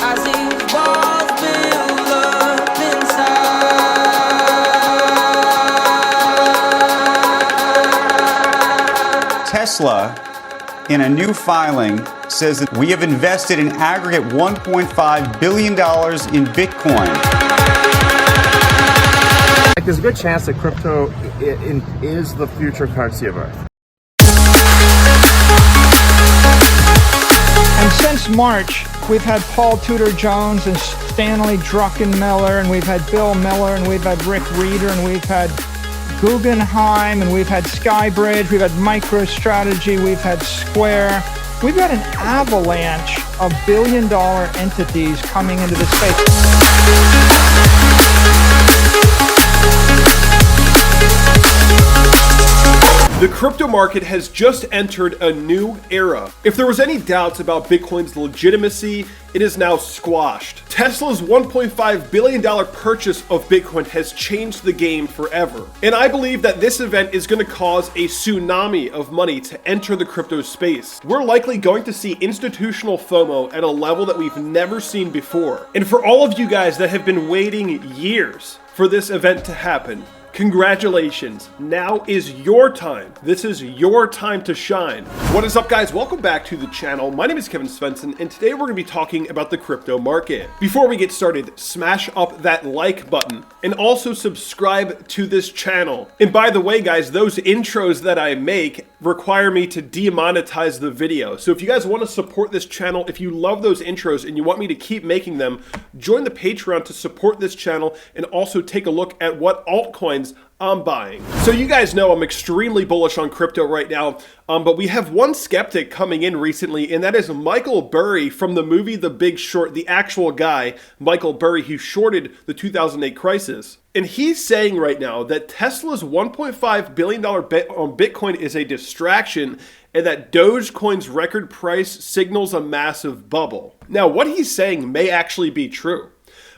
as these walls build up inside. Tesla, in a new filing, says that we have invested an aggregate $1.5 billion in Bitcoin. There's a good chance that crypto is the future currency of Earth. And since March, we've had Paul Tudor Jones and Stanley Druckenmiller, and we've had Bill Miller, and we've had Rick Reeder, and we've had Guggenheim, and we've had Skybridge, we've had MicroStrategy, we've had Square. We've got an avalanche of billion-dollar entities coming into the space. The crypto market has just entered a new era. If there was any doubts about Bitcoin's legitimacy, it is now squashed. Tesla's $1.5 billion purchase of Bitcoin has changed the game forever. And I believe that this event is going to cause a tsunami of money to enter the crypto space. We're likely going to see institutional FOMO at a level that we've never seen before. And for all of you guys that have been waiting years for this event to happen, congratulations, now is your time. This is your time to shine. What is up, guys? Welcome back to the channel. My name is Kevin Svenson, and today we're going to be talking about the crypto market. Before we get started, smash up that like button and also subscribe to this channel. And by the way, guys, those intros that I make require me to demonetize the video. So if you guys want to support this channel, if you love those intros and you want me to keep making them, join the Patreon to support this channel and also take a look at what altcoins I'm buying. So you guys know I'm extremely bullish on crypto right now, but we have one skeptic coming in recently, and that is Michael Burry from the movie The Big Short, the actual guy, Michael Burry, who shorted the 2008 crisis. And he's saying right now that Tesla's $1.5 billion bet on Bitcoin is a distraction and that Dogecoin's record price signals a massive bubble. Now, what he's saying may actually be true,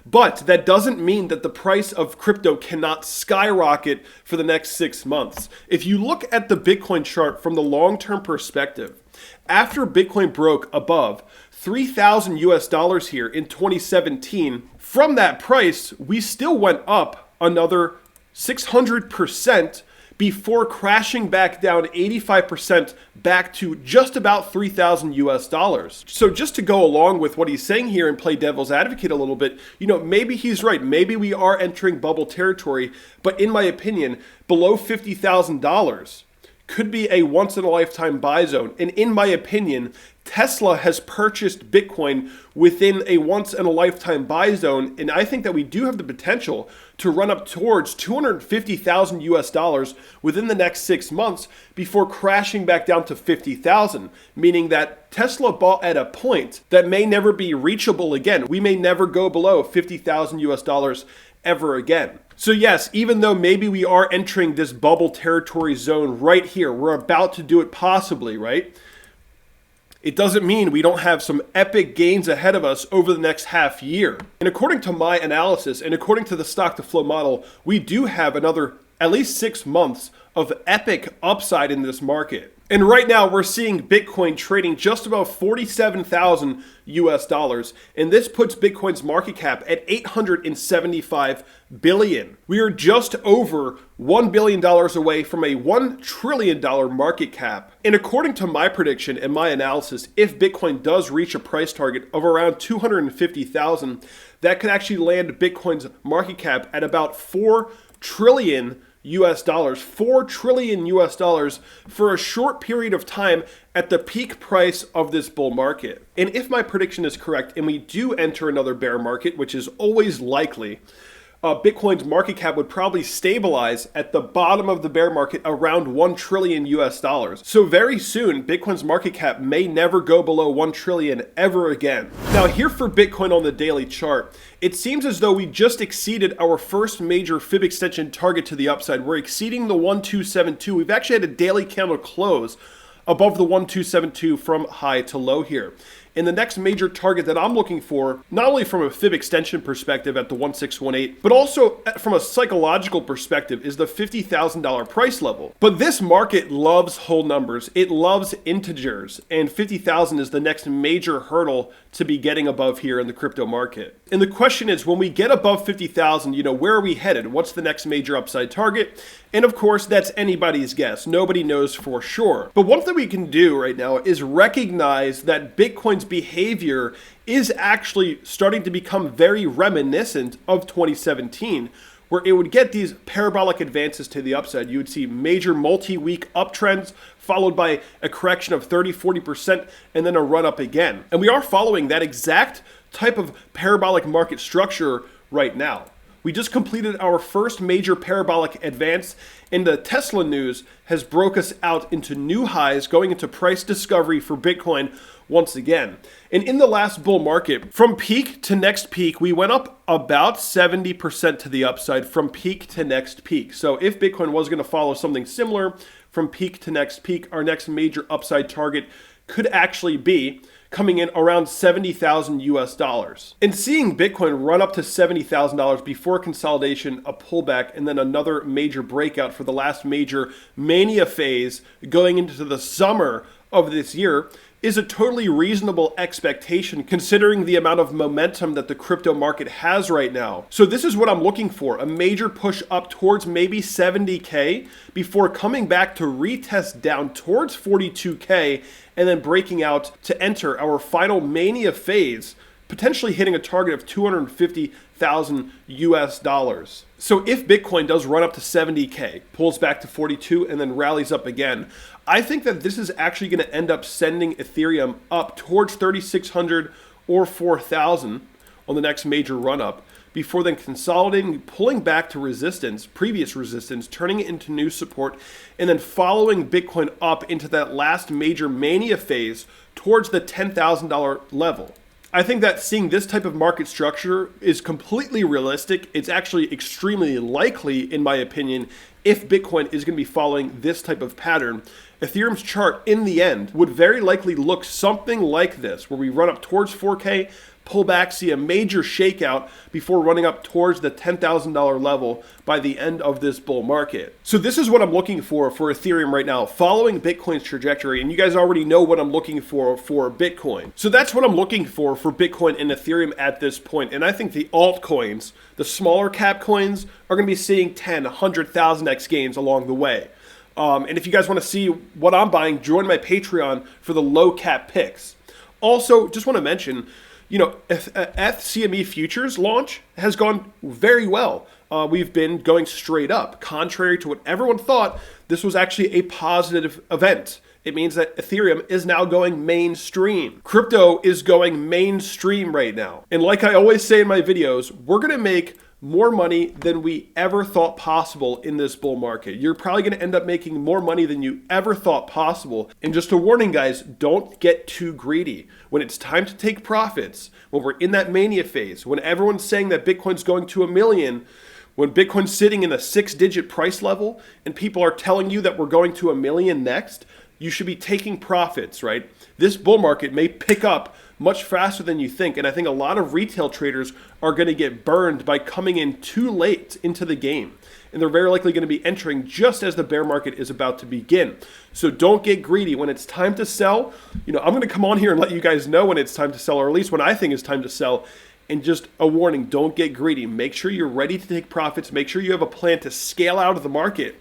but that doesn't mean that the price of crypto cannot skyrocket for the next 6 months. If you look at the Bitcoin chart from the long-term perspective, after Bitcoin broke above 3,000 US dollars here in 2017, from that price, we still went up another 600% before crashing back down 85% back to just about 3,000 US dollars. So just to go along with what he's saying here and play devil's advocate a little bit, you know, maybe he's right. Maybe we are entering bubble territory, but in my opinion, below $50,000 could be a once-in-a-lifetime buy zone. And in my opinion, Tesla has purchased Bitcoin within a once-in-a-lifetime buy zone, and I think that we do have the potential to run up towards 250,000 US dollars within the next 6 months before crashing back down to 50,000, meaning that Tesla bought at a point that may never be reachable again. We may never go below 50,000 US dollars ever again. So yes, even though maybe we are entering this bubble territory zone right here, we're about to do it possibly, right? It doesn't mean we don't have some epic gains ahead of us over the next half year. And according to my analysis and according to the stock to flow model, we do have another at least 6 months of epic upside in this market. And right now we're seeing Bitcoin trading just about 47,000 US dollars, and this puts Bitcoin's market cap at 875 billion. We are just over $1 billion away from a $1 trillion market cap. And according to my prediction and my analysis, if Bitcoin does reach a price target of around 250,000, that could actually land Bitcoin's market cap at about 4 trillion US dollars, 4 trillion US dollars for a short period of time at the peak price of this bull market. And if my prediction is correct and we do enter another bear market, which is always likely, Bitcoin's market cap would probably stabilize at the bottom of the bear market around 1 trillion US dollars. So very soon, Bitcoin's market cap may never go below 1 trillion ever again. Now here for Bitcoin on the daily chart, it seems as though we just exceeded our first major fib extension target to the upside. We're exceeding the 1272. We've actually had a daily candle close above the 1272 from high to low here. And the next major target that I'm looking for, not only from a fib extension perspective at the 1618, but also from a psychological perspective, is the $50,000 price level. But this market loves whole numbers. It loves integers, and 50,000 is the next major hurdle to be getting above here in the crypto market. And the question is, when we get above 50,000, where are we headed? What's the next major upside target? And of course, that's anybody's guess. Nobody knows for sure. But one thing we can do right now is recognize that Bitcoin's behavior is actually starting to become very reminiscent of 2017, where it would get these parabolic advances to the upside. You would see major multi-week uptrends followed by a correction of 30-40% and then a run up again. And we are following that exact type of parabolic market structure right now. We just completed our first major parabolic advance, and the Tesla news has broke us out into new highs, going into price discovery for Bitcoin once again. And in the last bull market, from peak to next peak, we went up about 70% to the upside from peak to next peak. So if Bitcoin was going to follow something similar from peak to next peak, our next major upside target could actually be coming in around $70,000 US. And seeing Bitcoin run up to $70,000 before consolidation, a pullback, and then another major breakout for the last major mania phase going into the summer of this year is a totally reasonable expectation considering the amount of momentum that the crypto market has right now. So this is what I'm looking for, a major push up towards maybe 70K before coming back to retest down towards 42K and then breaking out to enter our final mania phase, potentially hitting a target of $250,000 US. So if Bitcoin does run up to 70K, pulls back to 42 and then rallies up again, I think that this is actually going to end up sending Ethereum up towards 3,600 or 4,000 on the next major run up, before then consolidating, pulling back to resistance, previous resistance, turning it into new support, and then following Bitcoin up into that last major mania phase towards the $10,000 level. I think that seeing this type of market structure is completely realistic. It's actually extremely likely, in my opinion, if Bitcoin is going to be following this type of pattern. Ethereum's chart in the end would very likely look something like this, where we run up towards 4K, pull back, see a major shakeout before running up towards the $10,000 level by the end of this bull market. So this is what I'm looking for Ethereum right now, following Bitcoin's trajectory. And you guys already know what I'm looking for Bitcoin. So that's what I'm looking for Bitcoin and Ethereum at this point. And I think the altcoins, the smaller cap coins, are going to be seeing 10, 100,000x gains along the way. And if you guys want to see what I'm buying, join my Patreon for the low cap picks. Also, just want to mention, ETHCME futures launch has gone very well. We've been going straight up. Contrary to what everyone thought, this was actually a positive event. It means that Ethereum is now going mainstream. Crypto is going mainstream right now. And like I always say in my videos, we're going to make more money than we ever thought possible in this bull market. You're probably going to end up making more money than you ever thought possible. And just a warning, guys, don't get too greedy. When it's time to take profits, when we're in that mania phase, when everyone's saying that Bitcoin's going to 1 million, when Bitcoin's sitting in a 6-digit price level and people are telling you that we're going to 1 million next, you should be taking profits, right? This bull market may pick up much faster than you think, and I think a lot of retail traders are going to get burned by coming in too late into the game, and they're very likely going to be entering just as the bear market is about to begin. So don't get greedy. When it's time to sell, I'm going to come on here and let you guys know when it's time to sell, or at least when I think it's time to sell. And just a warning, don't get greedy. Make sure you're ready to take profits. Make sure you have a plan to scale out of the market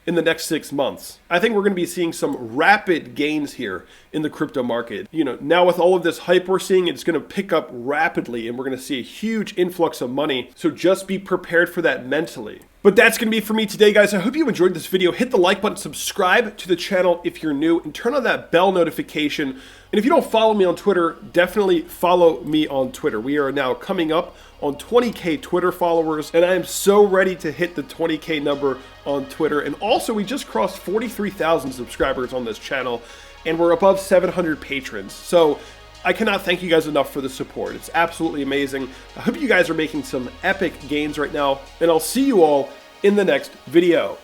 in the next 6 months. I think we're going to be seeing some rapid gains here in the crypto market. Now with all of this hype we're seeing, it's going to pick up rapidly and we're going to see a huge influx of money. So just be prepared for that mentally. But that's going to be it for me today, guys. I hope you enjoyed this video. Hit the like button, subscribe to the channel if you're new, and turn on that bell notification. And if you don't follow me on Twitter, definitely follow me on Twitter. We are now coming up on 20K Twitter followers, and I am so ready to hit the 20K number on Twitter. And also, we just crossed 43,000 subscribers on this channel, and we're above 700 patrons. So I cannot thank you guys enough for the support. It's absolutely amazing. I hope you guys are making some epic gains right now, and I'll see you all in the next video.